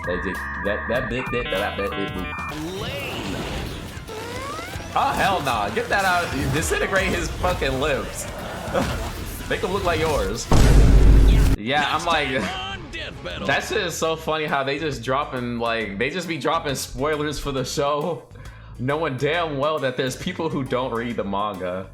They did that big. Oh hell nah! Get that out! Disintegrate his fucking lips. Make them look like yours. Yeah, I'm like, that shit is so funny how they just dropping they just be dropping spoilers for the show, knowing damn well that there's people who don't read the manga.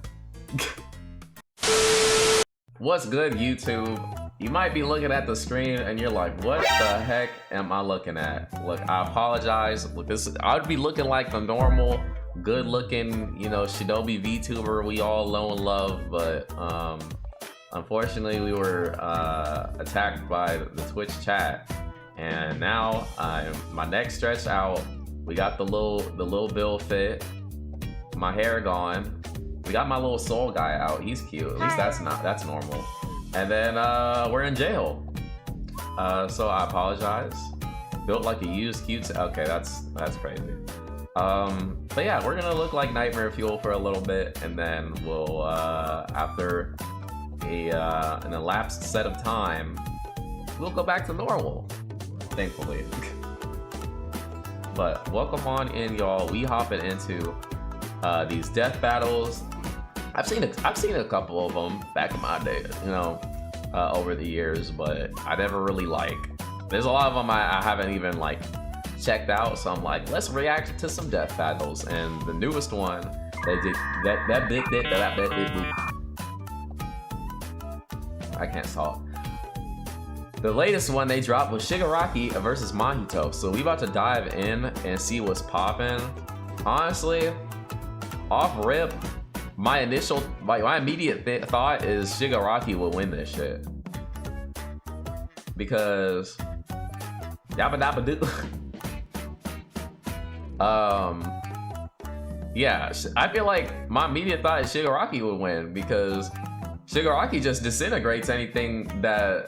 What's good, YouTube? You might be looking at the screen and you're like, what the heck am I looking at? Look, I apologize. Look, I'd be looking like the normal, good-looking, you know, Shinobi VTuber we all know and love, but unfortunately we were attacked by the Twitch chat, and now my neck stretched out. We got the little bill fit, my hair gone. We got my little soul guy out. He's cute. At least that's normal. And then we're in jail. So I apologize. Built like a used cute. Okay, that's crazy. But yeah, we're gonna look like nightmare fuel for a little bit, and then we'll after an elapsed set of time, we'll go back to normal, thankfully. But welcome on in, y'all. We hopping into these death battles. I've seen a couple of them back in my day, you know, over the years, but I never really there's a lot of them I haven't even checked out, so I'm like, let's react to some death battles. And the newest one, they did that big. I can't talk. The latest one they dropped was Shigaraki versus Mahito. So we about to dive in and see what's popping. Honestly, off rip, my immediate thought is Shigaraki will win this shit, because yabba dabba doo. Yeah, I feel like my immediate thought is Shigaraki would win, because Shigaraki just disintegrates anything that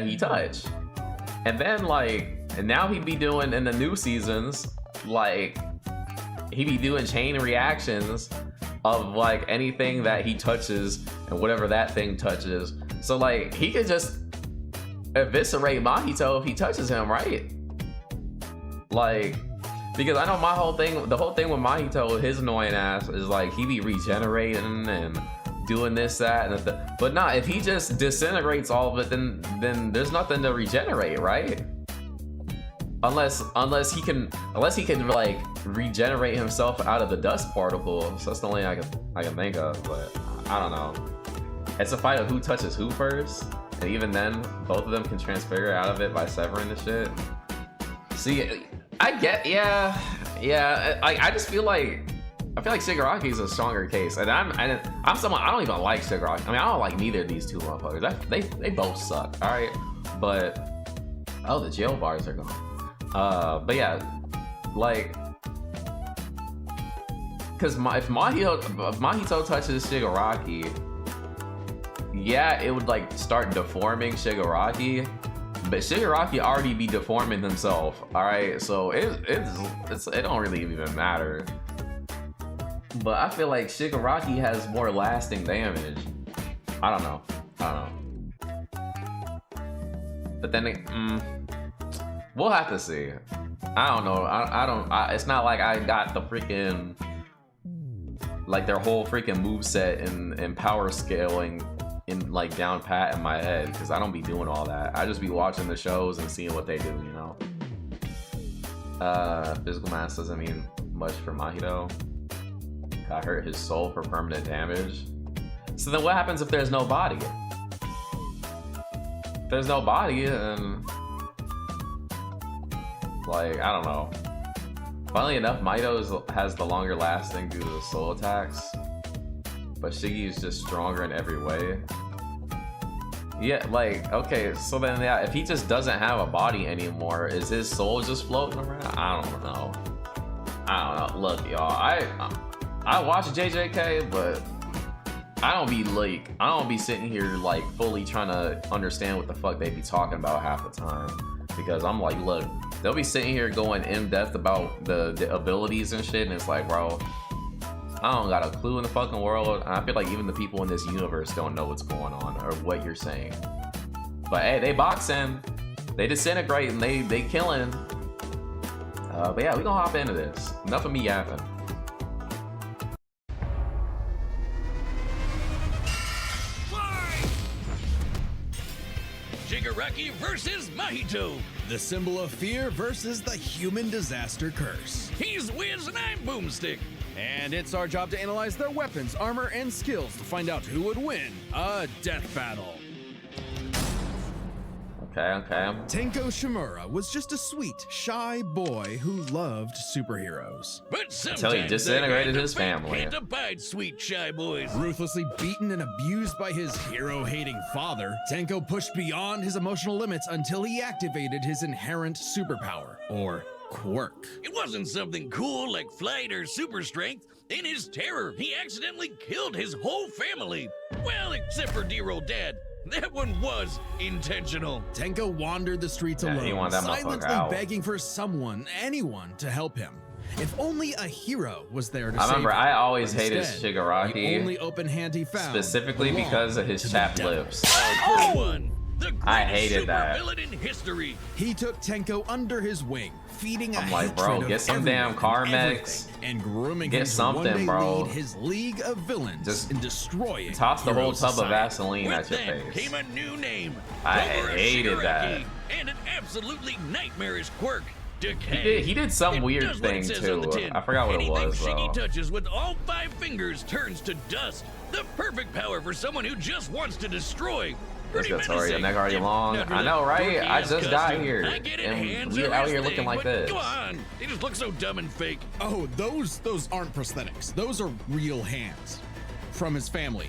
he touch. And then and now he be doing in the new seasons, he be doing chain reactions of anything that he touches and whatever that thing touches. So he could just eviscerate Mahito if he touches him, right? Because I know the whole thing with Mahito, his annoying ass, is he be regenerating and doing this, that, and but not if he just disintegrates all of it, then there's nothing to regenerate, right? Unless he can regenerate himself out of the dust particles. So that's the only I can think of, but I don't know. It's a fight of who touches who first, and even then, both of them can transfigure out of it by severing the shit. See, I get, yeah. I just feel like Shigaraki is a stronger case, and I'm someone, I don't even like Shigaraki. I mean, I don't like neither of these two motherfuckers. They both suck. All right, but oh, the jail bars are gone. But yeah, because if Mahito touches Shigaraki, yeah, it would start deforming Shigaraki, but Shigaraki already be deforming himself. All right, so it don't really even matter. But I feel like Shigaraki has more lasting damage. I don't know. But then we'll have to see. I don't know. It's not like I got the freaking their whole freaking moveset and power scaling in down pat in my head, because I don't be doing all that. I just be watching the shows and seeing what they do, you know. Physical mass doesn't mean much for Mahito. I hurt his soul for permanent damage. So then what happens if there's no body? If there's no body, then I don't know. Funnily enough, Mahito has the longer lasting due to the soul attacks, but Shiggy is just stronger in every way. Yeah, okay, so then yeah, if he just doesn't have a body anymore, is his soul just floating around? I don't know. Look, y'all, I watch JJK, but I don't be sitting here fully trying to understand what the fuck they be talking about half the time, because I'm look, they'll be sitting here going in depth about the abilities and shit, and it's bro, I don't got a clue in the fucking world. And I feel like even the people in this universe don't know what's going on or what you're saying. But hey, they boxing, they disintegrate, and they killing. But yeah, we gonna hop into this. Enough of me yapping. Shigaraki versus Mahito. The symbol of fear versus the human disaster curse. He's Wiz and I'm Boomstick. And it's our job to analyze their weapons, armor, and skills to find out who would win a death battle. Okay. Tenko Shimura was just a sweet, shy boy who loved superheroes. But sometimes Until he disintegrated his the fate family. can't abide sweet shy boys. Ruthlessly beaten and abused by his hero-hating father, Tenko pushed beyond his emotional limits until he activated his inherent superpower, or quirk. It wasn't something cool like flight or super strength. In his terror, he accidentally killed his whole family. Well, except for dear old dad. That one was intentional. Tenko wandered the streets Yeah, he alone, wanted that motherfucker silently out. begging for someone, anyone, to help him. If only a hero was there to save I remember him. I always But hated instead, Shigaraki. The only open hand he found Specifically belonged because of his to the chapped devil. lips. For one, the I greatest hated that. supervillain in history. He took Tenko under his wing, feeding a I'm like, hatred bro, of get some damn everyone car and mechs. everything, and grooming Get him to one something, day bro. lead his league of villains Just in destroying Toss the hero whole tub of society. Vaseline With at your that face. came a new name. I Gogoro hated Shigaraki, that. And an absolutely nightmarish quirk. Decay. He did some It weird does what thing it says on the too. tin. I forgot what it Anything was Shiggy though. touches with all 5 fingers turns to dust. The perfect power for someone who just wants to destroy. Let's Pretty go, Tori. Your menacing. neck already If long. not for I know, the right? dorky I ass just got costume. here, I get it, and hands we are out his here looking thing, like but this. Go on. They just look so dumb and fake. Oh, those aren't prosthetics. Those are real hands from his family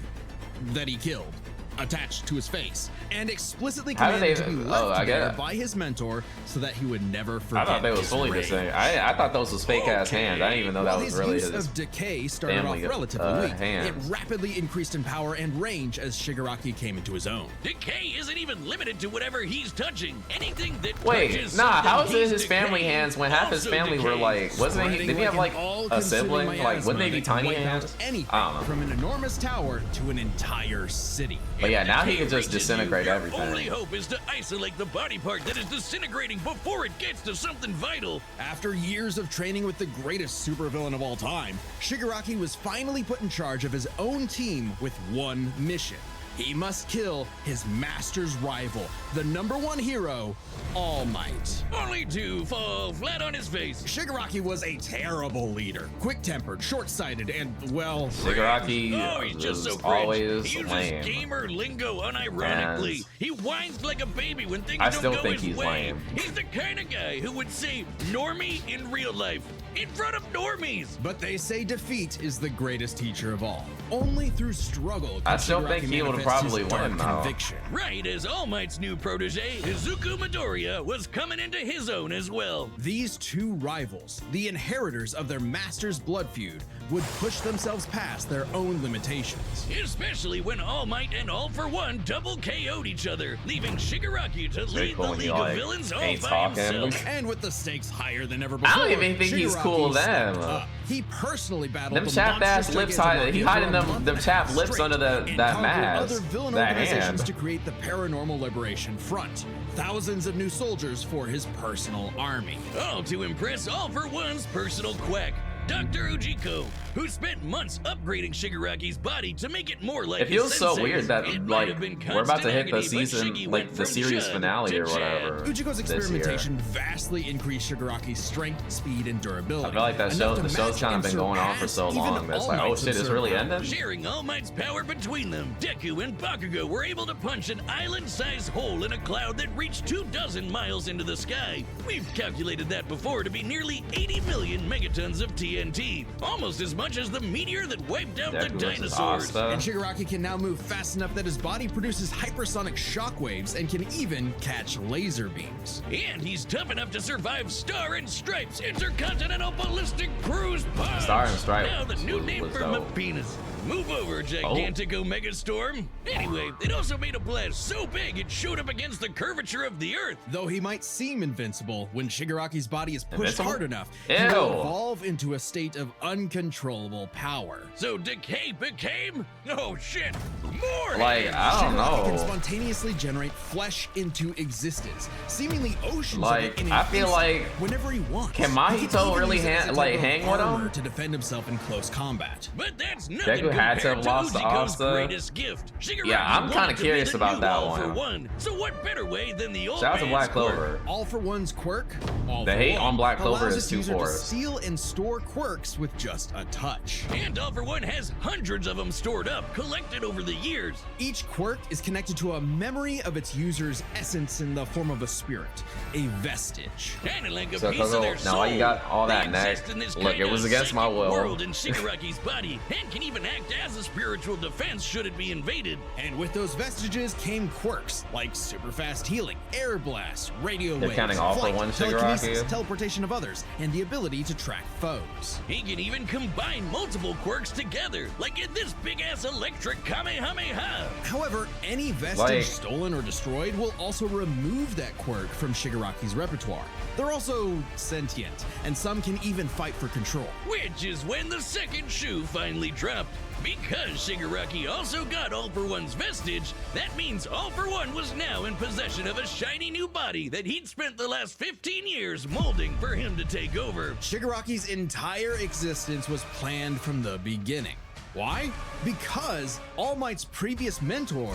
that he killed, attached to his face, and explicitly How did commanded they- to be oh, left I there get it. by his mentor so that he would never forget I thought they was his fully rage. disintegrated. I thought those was fake ass Okay. hands. I didn't even know that While was his really use his. of decay started off family, relatively weak, hands. it rapidly increased in power and range as Shigaraki came into his own. Decay isn't even limited to whatever he's touching. Anything that Wait, touches nah. something How is it he's his family decaying hands when half his also family were decays. like? Wasn't he? Didn't he have like an a all-consuming sibling? Like, miasma wouldn't they be that can tiny wipe out hands? anything I don't know. from an enormous tower to an entire city. But yeah, If now he decay can just reaches disintegrate you, everything. Your only hope is to isolate the body part that is disintegrating before it gets to something vital. After years of training with the greatest supervillain of all time, Shigaraki was finally put in charge of his own team with one mission. He must kill his master's rival, the #1 hero, All Might. Only to fall flat on his face. Shigaraki was a terrible leader, quick-tempered, short-sighted, and, well, Shigaraki Oh, he's just was so cringe. always He uses lame. gamer lingo unironically. And He whines like a baby when things I don't still go think his he's way. lame. He's the kind of guy who would say normie in real life, in front of normies. But they say defeat is the greatest teacher of all. Only through struggle I can still think Shigaraki he would manifest probably his dark win, though. conviction. Right as All Might's new protege, Izuku Midoriya, was coming into his own as well. These two rivals, the inheritors of their master's blood feud, would push themselves past their own limitations. Especially when All Might and All For One double KO'd each other, leaving Shigaraki to very lead cool the when he, League of like, Villains all ain't by talking. himself. And with the stakes higher than ever before, I don't even think he's cool Shigaraki then. stepped up. He personally battled Them the chapped ass monstrous lips gigantic he mafia hiding for a them month them and a chapped half lips straight under and that conquered mask. other villain That organizations hand. to create the Paranormal Liberation Front. Thousands of new soldiers for his personal army. All to impress All For One's personal quack, Dr. Ujiko, who spent months upgrading Shigaraki's body to make it more like It feels his so sensei. weird that It might like have been we're about to constant hit the agony, but season, Shiggy like went the from series Chud finale to or whatever. Chad. Ujiko's this year. experimentation vastly increased Shigaraki's strength, speed, and durability. I feel like that enough show, to the show's match kind of and been going on for surpass so even long. That's All like, oh Might's shit, it's absurd really power. ending. Sharing All Might's power between them, Deku and Bakugo were able to punch an island-sized hole in a cloud that reached 24 miles into the sky. We've calculated that before to be nearly 80 million megatons of TNT, almost as much as the meteor that wiped out the Deku versus dinosaurs. Asta. And Shigaraki can now move fast enough that his body produces hypersonic shockwaves and can even catch laser beams. And he's tough enough to survive Star and Stripes Intercontinental Ballistic Cruise Pod. Star and Stripes Now the new name was for my dope. penis. Move over, gigantic Omega Storm. Anyway, it also made a blast so big it showed up against the curvature of the Earth. Though he might seem invincible, when Shigaraki's body is pushed Invincible? hard enough, Ew. he will evolve into a state of uncontrollable power. So decay became? Oh shit, more Like, hands. I don't Shigaraki can know. spontaneously generate flesh into existence, seemingly oceans of Like, it in I an feel instant, like- whenever he wants. Can He Mahito even really use it as a like type of hang with armor him? to defend himself in close combat. But that's nothing Deku had to compared have to lost to Uzuko's Asta. greatest gift. Shigaraki Yeah, I'm wanted kinda to curious be the about new that All for one. One. So what better way than the old Shout out to man's Black quirk? Clover. All for One's quirk, All The for hate One, on Black Clover allows is its too user to forced. steal and store quirks with just a touch. And All for One has hundreds of them stored up, collected over the years. Each quirk is connected to a memory of its user's essence in the form of a spirit, a vestige. And like a So, piece of Coco, their now soul. why you got all They that neck? exist in this Look, it kinda was against my second will. world in Shigaraki's body, and can even act as a spiritual defense should it be invaded. And with those vestiges came quirks like super fast healing, air blast, radio They're waves, counting All for flight, One telekinesis, Shigaraki? teleportation of others, and the ability to track foes. He can even combine multiple quirks together, like in this big-ass electric Kamehameha. However, any vestige Like- stolen or destroyed will also remove that quirk from Shigaraki's repertoire. They're also sentient, and some can even fight for control. Which is when the second shoe finally dropped. Because Shigaraki also got All for One's vestige, that means All for One was now in possession of a shiny new body that he'd spent the last 15 years molding for him to take over. Shigaraki's entire existence was planned from the beginning. Why? Because All Might's previous mentor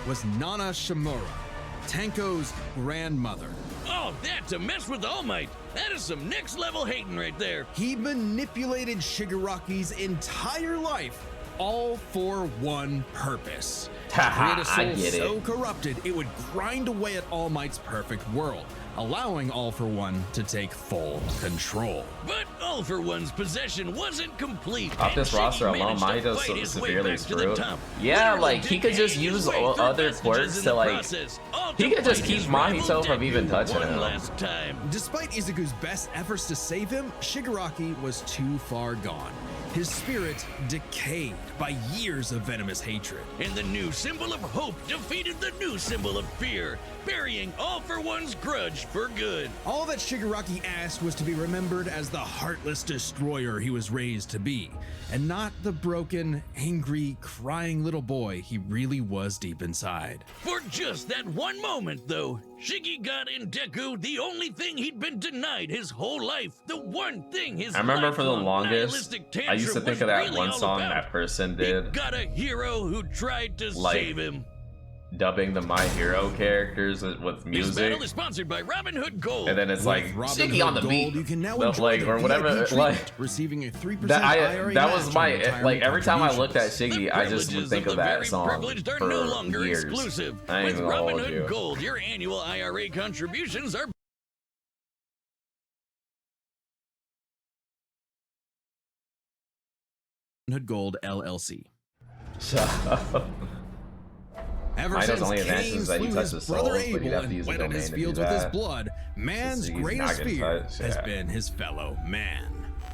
was Nana Shimura, Tanko's grandmother. Oh, that to mess with All Might. That is some next level hating right there. He manipulated Shigaraki's entire life, all for one purpose. To create a I soul get so it. corrupted it would grind away at All Might's perfect world, allowing All for One to take full control. But All for One's possession wasn't complete. Off and this Shiggy roster alone, managed to Mahito's fight his way severely back to the screwed. top. Yeah, Literally like, he could just decaying his use way through other vestiges quirks in to, the like- process, all he to could just fight keep his rival Mahito from even Deku touching one him. last time. Despite Izuku's best efforts to save him, Shigaraki was too far gone. His spirit decayed by years of venomous hatred. And the new symbol of hope defeated the new symbol of fear, burying All for One's grudge for good. All that Shigaraki asked was to be remembered as the heartless destroyer he was raised to be, and not the broken, angry, crying little boy he really was deep inside. For just that one moment, though, Shiggy got in Deku the only thing he'd been denied his whole life. The one thing his I remember for the lifelong longest, nihilistic I used to tantrum think was of that really one all song about. that person He did, got a hero who tried to Like, save him. dubbing the My Hero characters with This music. battle is sponsored by Robin Hood Gold. And then it's like With Robin Shiggy Hood on the Gold, beat, you can now The- enjoy like the or whatever. VIP Like treatment, receiving a 3% that, IRA that was match my on retirement like every time I looked at contributions. Shiggy, I just would privileges think of of the that very song privileged are for no longer years. exclusive. I ain't With even gonna Robin hold Hood you. Gold, your annual IRA contributions are Hood Gold LLC. Shut up. Ever Mahito's since only advantage Cain is that he slew touches his brother souls, but he'd Abel have to and use a wetted domain his to do fields with his that. blood, man's he's not greatest getting fear touched, has yeah. been his fellow man.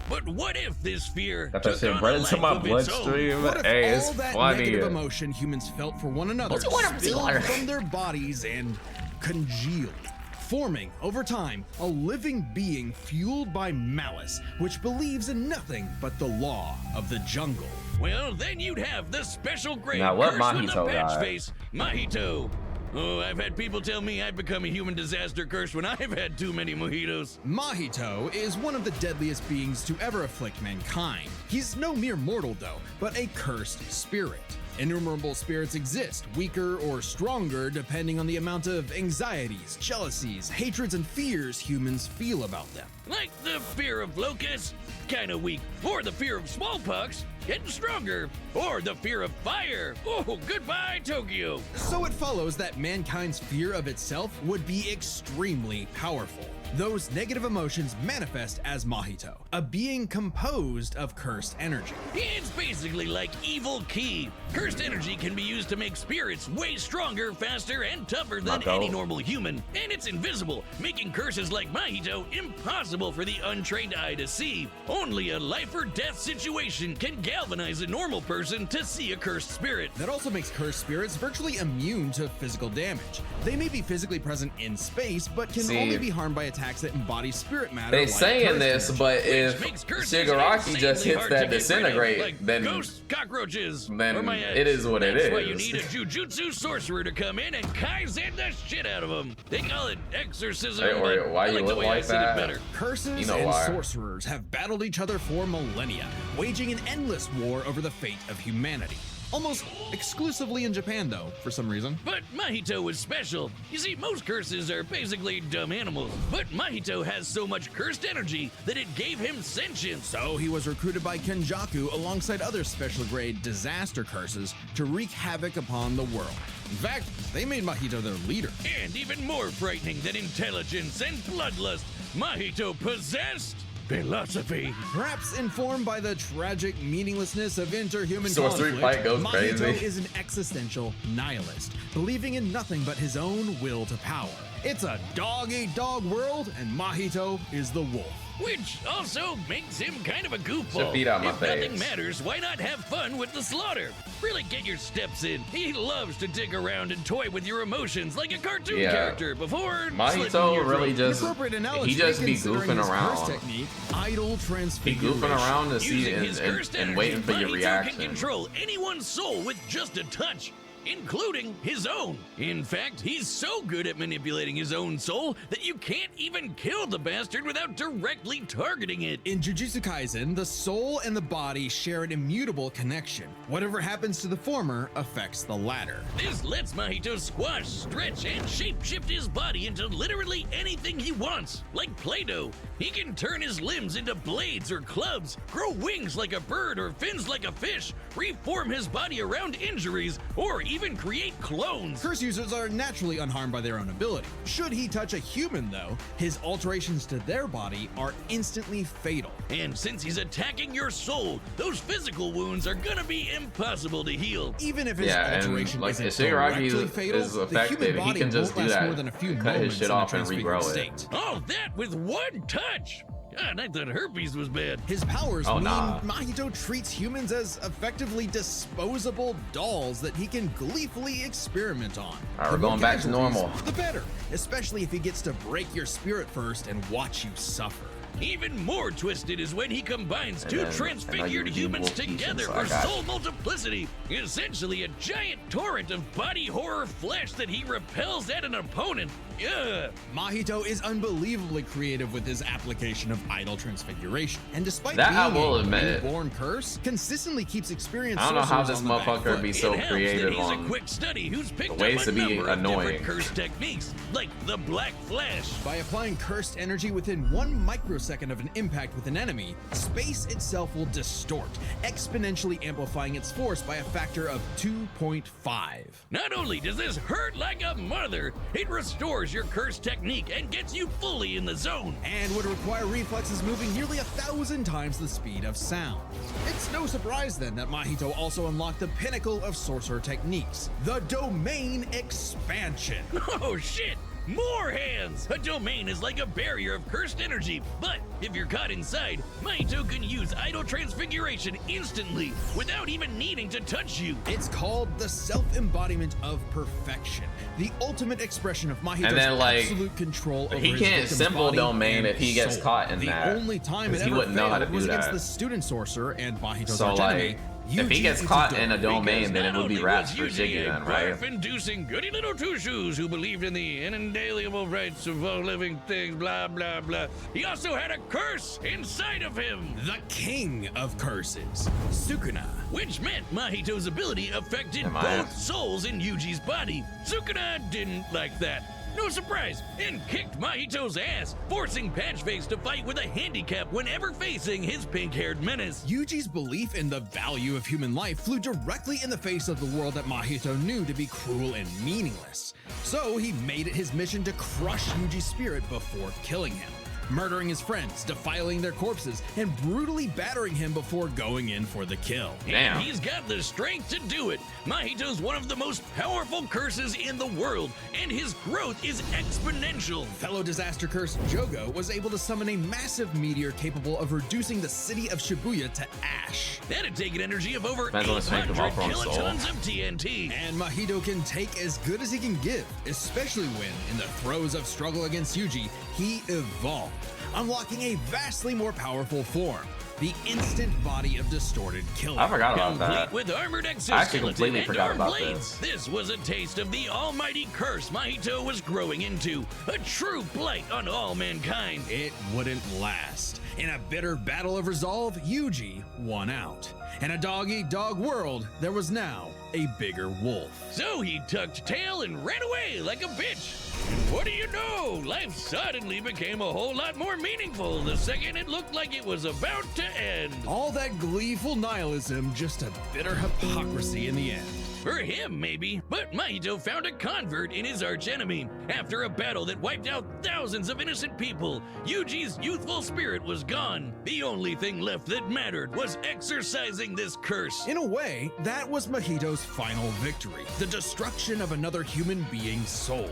But what if this fear Got that took shit on bred a into life my of its own? bloodstream. What if Hey, all it's that funny. negative emotion humans felt for one another What's your spilled water? from their bodies and congealed, forming, over time, a living being fueled by malice, which believes in nothing but the law of the jungle? Well, then you'd have the special grade Now, what curse with the Mahito patch got? face, Mahito. Oh, I've had people tell me I've become a human disaster curse when I've had too many mojitos. Mahito is one of the deadliest beings to ever afflict mankind. He's no mere mortal, though, but a cursed spirit. Innumerable spirits exist, weaker or stronger depending on the amount of anxieties, jealousies, hatreds, and fears humans feel about them. Like the fear of locusts, kinda weak. Or the fear of smallpox, getting stronger. Or the fear of fire. Oh, goodbye, Tokyo. So it follows that mankind's fear of itself would be extremely powerful. Those negative emotions manifest as Mahito, a being composed of cursed energy. It's basically like evil ki. Cursed energy can be used to make spirits way stronger, faster, and tougher than any normal human. And it's invisible, making curses like Mahito impossible for the untrained eye to see. Only a life or death situation can galvanize a normal person to see a cursed spirit. That also makes cursed spirits virtually immune to physical damage. They may be physically present in space, but can only be harmed by attacks that embody spirit matter. They like saying this, energy. but if Shigaraki just hits that disintegrate, like then ghosts, cockroaches, then or my ex. it is what it That's is. why you need a Jujutsu sorcerer to come in and Kaisen the shit out of them. They call it exorcism. Hey, or but why I you like the look way I like said that? it better. Curses You know and why. sorcerers have battled each other for millennia, waging an endless war over the fate of humanity. Almost exclusively in Japan, though, for some reason. But Mahito was special. You see, most curses are basically dumb animals, but Mahito has so much cursed energy that it gave him sentience. So he was recruited by Kenjaku alongside other special grade disaster curses to wreak havoc upon the world. In fact, they made Mahito their leader. And even more frightening than intelligence and bloodlust, Mahito possessed philosophy. Perhaps informed by the tragic meaninglessness of interhuman Sorcery conflict, fight goes Mahito crazy. is an existential nihilist, believing in nothing but his own will to power. It's a dog-eat-dog world, and Mahito is the wolf. Which also makes him kind of a Should goofball. beat out my If nothing face. matters, why not have fun with the slaughter? Really get your steps in. He loves to dig around and toy with your emotions like a cartoon character before slitting Mahito your really throat. just, An appropriate analogy, he just be considering goofing his around. curse technique, idle He transfiguration. goofing around to see Using his cursed and energy, waiting for your Mahito reaction. can control anyone's soul with just a touch, including his own. In fact, he's so good at manipulating his own soul that you can't even kill the bastard without directly targeting it. In Jujutsu Kaisen, the soul and the body share an immutable connection. Whatever happens to the former affects the latter. This lets Mahito squash, stretch, and shape-shift his body into literally anything he wants. Like Play-Doh, he can turn his limbs into blades or clubs, grow wings like a bird or fins like a fish, reform his body around injuries, or even create clones. Curse users are naturally unharmed by their own ability. Should he touch a human, though, his alterations to their body are instantly fatal. And since he's attacking your soul, those physical wounds are gonna be impossible to heal. Even if his Yeah, and alteration like isn't if Shigaraki directly fatal, is the affected, human he body can just won't do last that, more than a few cut moments his shit in a off and transfigured regrow it. state. All that with one touch. God, I thought herpes was bad. His powers Oh, mean nah. Mahito treats humans as effectively disposable dolls that he can gleefully experiment on. Alright, The we're more going back to casualties, normal. The better, especially if he gets to break your spirit first and watch you suffer. Even more twisted is when he combines two then- and transfigured now you humans wolf pieces, together so for I got soul multiplicity. Essentially a giant torrent of body horror flesh that he repels at an opponent. Ugh. Mahito is unbelievably creative with his application of idle transfiguration, and despite That I being will a admit. reborn curse, consistently keeps experienced I don't know how sorcerers this on the back motherfucker foot. be so It helps creative that he's on a quick study who's picked the ways up a to be number of annoying. different curse techniques, like the Black Flash. By applying cursed energy within 1 microsecond of an impact with an enemy, space itself will distort, exponentially amplifying its force by a factor of 2.5. Not only does this hurt like a mother, it restores your curse technique and gets you fully in the zone. And would require reflexes moving nearly 1,000 times the speed of sound. It's no surprise then that Mahito also unlocked the pinnacle of sorcerer techniques, the Domain Expansion. Oh shit! More hands! A domain is like a barrier of cursed energy, but if you're caught inside, Mahito can use idle transfiguration instantly without even needing to touch you. It's called the self-embodiment of perfection, the ultimate expression of Mahito's And then, like, absolute control over he his can't victim's simple body domain and if he gets soul. caught in the that, only time it 'cause he ever wouldn't know how to failed was do against that. the student sorcerer and Mahito's So, archenemy, like, if he Yuji gets caught in a Itadori. domain, then it Not would be only raps was for Yuji Jiggy a then, right? barf-inducing goody little two-shoes who believed in the inalienable rights of all living things, blah, blah, blah. He also had a curse inside of him, The king of curses, Sukuna. which meant Mahito's ability affected Am I? both souls in Yuji's body. Sukuna didn't like that. no surprise, and kicked Mahito's ass, forcing Patchface to fight with a handicap whenever facing his pink-haired menace. Yuji's belief in the value of human life flew directly in the face of the world that Mahito knew to be cruel and meaningless. So he made it his mission to crush Yuji's spirit before killing him, murdering his friends, defiling their corpses, and brutally battering him before going in for the kill. Damn. And he's got the strength to do it. Mahito's one of the most powerful curses in the world, and his growth is exponential. Fellow disaster curse Jogo was able to summon a massive meteor capable of reducing the city of Shibuya to ash. That'd take an energy of over Depends on the strength 800 of Ultron Soul. kilotons of TNT. And Mahito can take as good as he can give, especially when, in the throes of struggle against Yuji, he evolved, unlocking a vastly more powerful form, the instant body of distorted killer. I forgot about Complete that. with armored I actually exoskeleton completely and forgot arm about blades. This was a taste of the almighty curse Mahito was growing into, a true blight on all mankind. It wouldn't last. In a bitter battle of resolve, Yuji won out. In a dog-eat-dog world, there was now a bigger wolf. So he tucked tail and ran away like a bitch. And what do you know? Life suddenly became a whole lot more meaningful the second it looked like it was about to end. All that gleeful nihilism, just a bitter hypocrisy in the end. For him, maybe, but Mahito found a convert in his archenemy. After a battle that wiped out thousands of innocent people, Yuji's youthful spirit was gone. The only thing left that mattered was exorcising this curse. In a way, that was Mahito's final victory, the destruction of another human being's soul.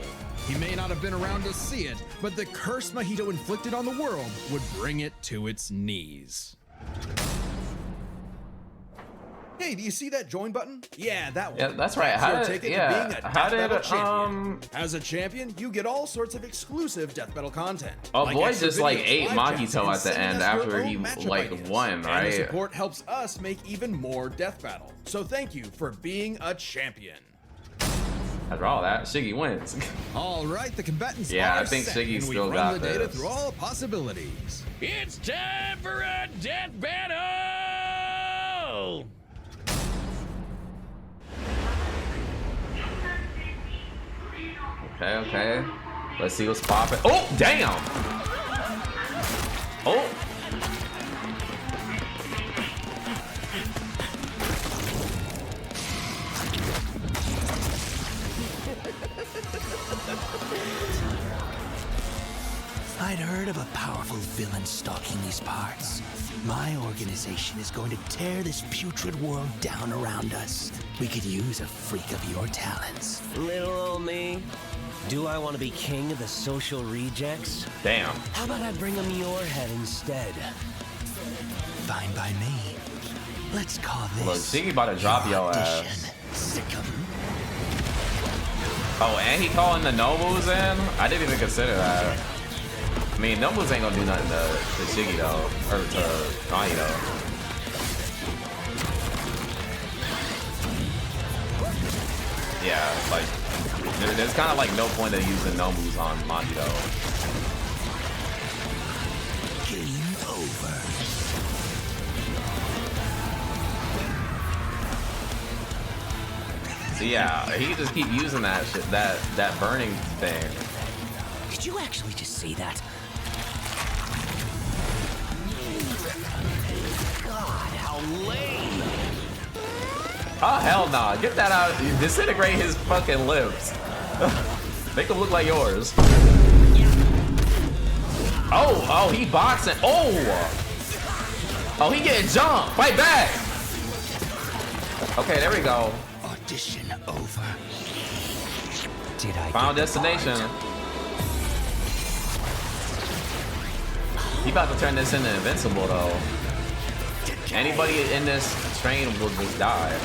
He may not have been around to see it, but the curse Mahito inflicted on the world would bring it to its knees. Hey, do you see that join button? Yeah, that one. Yeah, that's right. That's How your did, ticket to yeah, being a how Death did, Battle champion. As a champion, you get all sorts of exclusive Death Battle content. oh, like boy extra just like videos, ate live chats, Mahito and at the sending end us your after own he matchup like ideas. won, And the right? support helps us make even more Death Battle. So thank you for being a champion. After all that, Shiggy wins. All right, the combatants Yeah, are I think set, Shiggy and we still run got the data this. through all possibilities. It's time for a death battle! Okay, okay. Let's see what's popping. Oh, damn! Oh! I'd heard of a powerful villain stalking these parts. My organization is going to tear this putrid world down around us. We could use a freak of your talents. Little old me. Do I want to be king of the social rejects? Damn. How about I bring him your head instead? Fine by me. Let's call this Look, Shiggy about to drop your audition. ass. Sick 'em. Oh, and he calling the Nobles in? I didn't even consider that. I mean, Nobles ain't gonna do nothing to Shiggy though, or to Mahito. Yeah, like, there's kind of like no point of using Nobles on Mahito. Game over. So yeah, he can just keep using that shit, that burning thing. Did you actually just say that? God, how lame! Oh hell nah, get that out, disintegrate his fucking lips. Make them look like yours. Oh, he boxing. Oh, he getting jumped. Fight back. Okay, there we go. Audition over. Did I Final get the destination. part? He about to turn this into invincible though. Anybody in this train will just die.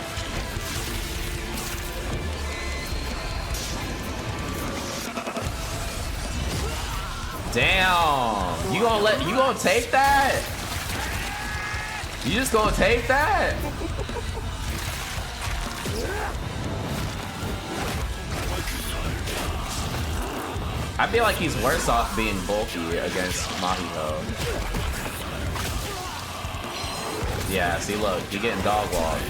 Damn, you gonna take that? You just gonna take that? I feel like he's worse off being bulky against Mahito. Yeah, see, look, you're getting dog walked.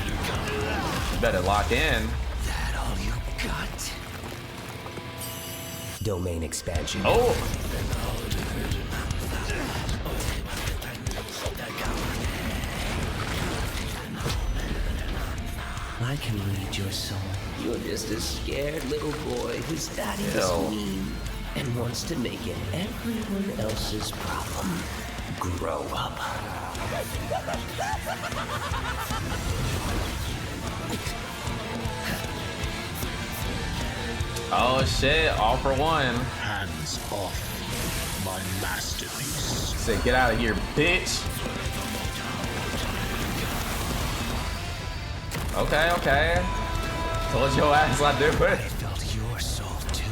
You better lock in. That all you got? Domain expansion. Oh! I can read your soul. You're just a scared little boy whose daddy is mean and wants to make it everyone else's problem. Grow up. Oh shit, all for one. Hands off my masterpiece. Say, get out of here, bitch. Okay, okay. Told your ass I did I it. felt your soul too.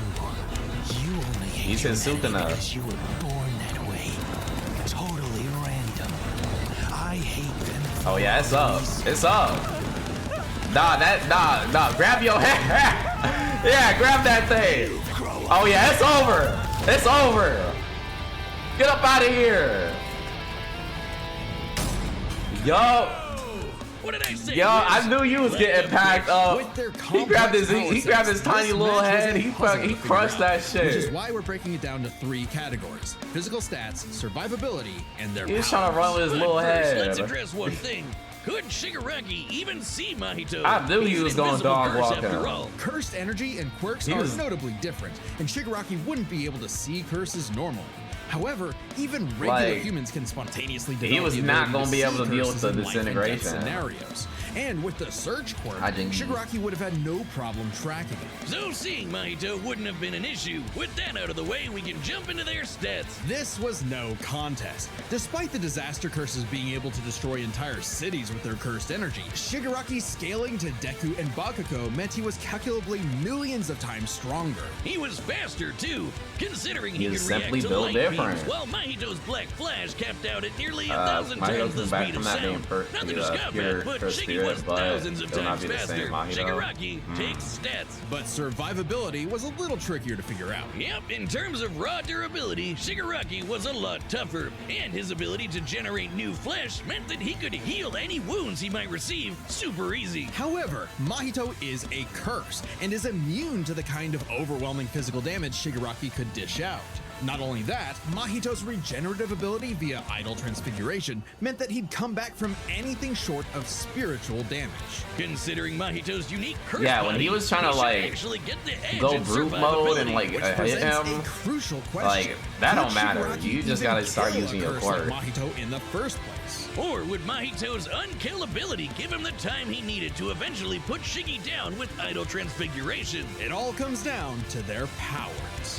You only hate He's his humanity Sukuna. because you were born that way. Totally random. I hate them. Oh yeah, it's up. It's up. Nah, grab your hand. Yeah, grab that thing. Oh yeah, it's over. It's over. Get up out of here. Yo. What did I say? Yo, I knew you was getting packed up. With their He grabbed his complex he grabbed his power tiny sets, little this match head. was a puzzle He to figure crushed out, that Which is shit. why we're breaking it down to 3 categories: physical stats, survivability, and their He was powers. trying to run with his little But first, let's head. address one thing. Could Shigaraki even see Mahito? I knew he He's was an going invisible dog curse walking. after all. Cursed energy and quirks He are was- notably different, and Shigaraki wouldn't be able to see curses normally. However, even regular Like, humans can spontaneously he develop was the not ability gonna to be able see to deal with curses the in life and death disintegration. scenarios. And with the surge quirk, Hijinks. Shigaraki would have had no problem tracking it. So seeing Mahito wouldn't have been an issue. With that out of the way, we can jump into their stats. This was no contest. Despite the disaster curses being able to destroy entire cities with their cursed energy, Shigaraki's scaling to Deku and Bakugo meant he was calculably millions of times stronger. He was faster too, considering He he is could react simply to built light different. beams, while Mahito's Black Flash capped out at nearly 1,000 Mahito's times the been back speed from of that name sound. for Nothing to the scoff pure at, but Curse Shiggy Spirit, was but thousands of it'll not times be the faster. same Mahito. Shigaraki takes stats. But survivability was a little trickier to figure out. Yep, in terms of raw durability, Shigaraki was a lot tougher, and his ability to generate new flesh meant that he could heal any wounds he might receive super easy. However, Mahito is a curse and is immune to the kind of overwhelming physical damage Shigaraki could dish out. Not only that, Mahito's regenerative ability via idle transfiguration meant that he'd come back from anything short of spiritual damage. Considering Mahito's unique curse Yeah, when body, he was trying to, should like, actually get the edge go in brute mode and survivability. like Which hit presents him. a crucial question. Like, that Could don't matter. Shigaraki You just even gotta start kill a using your curse like quirk. Mahito in the first place. Or would Mahito's unkillability give him the time he needed to eventually put Shiggy down with idle transfiguration? It all comes down to their powers.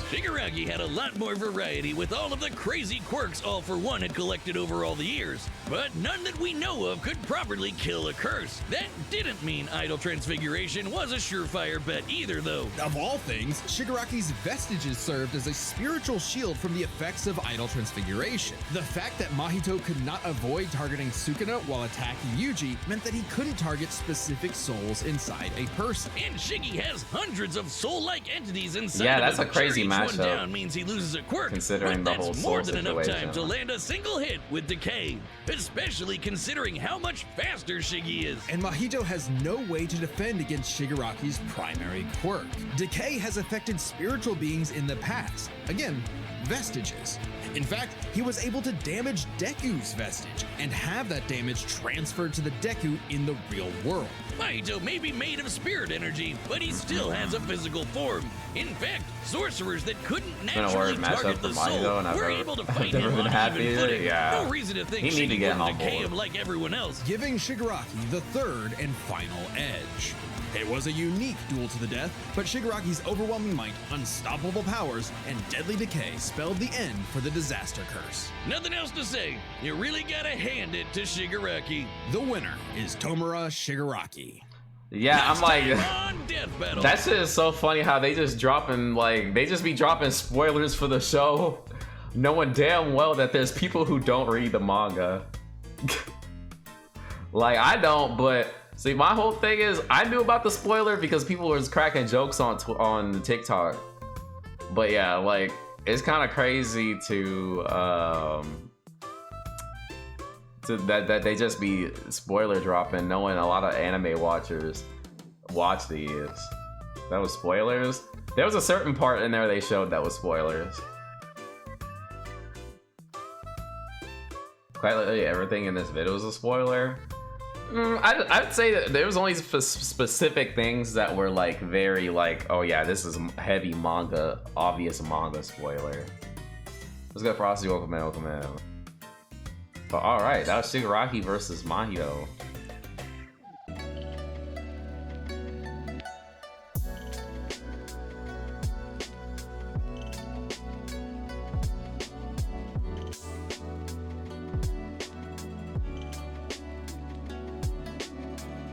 Shigaraki had a lot more variety with all of the crazy quirks All For One had collected over all the years, but none that we know of could properly kill a curse. That didn't mean idle transfiguration was a surefire bet either, though. Of all things, Shigaraki's vestiges served as a spiritual shield from the effects of idle transfiguration. The fact that Mahito could not avoid targeting Sukuna while attacking Yuji meant that he couldn't target specific souls inside a person. And Shiggy has hundreds of soul-like entities inside Yeah, of that's him. a crazy Sure, each one matchup, down means he loses a quirk, considering but the whole that's more soul than enough time situation. to land a single hit with Decay, especially considering how much faster Shiggy is. And Mahito has no way to defend against Shigaraki's primary quirk. Decay has affected spiritual beings in the past. Again, vestiges. In fact, he was able to damage Deku's vestige and have that damage transferred to the Deku in the real world. Mahito may be made of spirit energy, but he still has a physical form. In fact, sorcerers that couldn't a naturally word matchup target for the Mahito, soul and I've were never- able to I've fight never him been on happy even either. footing. Yeah. No reason to think He need to Shiggy get him wouldn't on decay board. him like everyone else. Giving Shigaraki the third and final edge. It was a unique duel to the death, but Shigaraki's overwhelming might, unstoppable powers, and deadly decay spelled the end for the disaster curse. Nothing else to say. You really gotta hand it to Shigaraki. The winner is Tomura Shigaraki. Yeah, I'm like, On Death Battle. that shit is so funny how they just dropping, like, they just be dropping spoilers for the show, knowing damn well that there's people who don't read the manga. Like, I don't, but see, my whole thing is, I knew about the spoiler because people was cracking jokes on TikTok. But yeah, like, it's kind of crazy to that they just be spoiler dropping, knowing a lot of anime watchers watch these. That was spoilers. There was a certain part in there they showed that was spoilers. Quite literally everything in this video was a spoiler. I'd say that there was only specific things that were like very like, oh yeah, this is heavy manga, obvious manga spoiler. Let's go Frosty, welcome in. But alright, that was Shigaraki versus Mahito.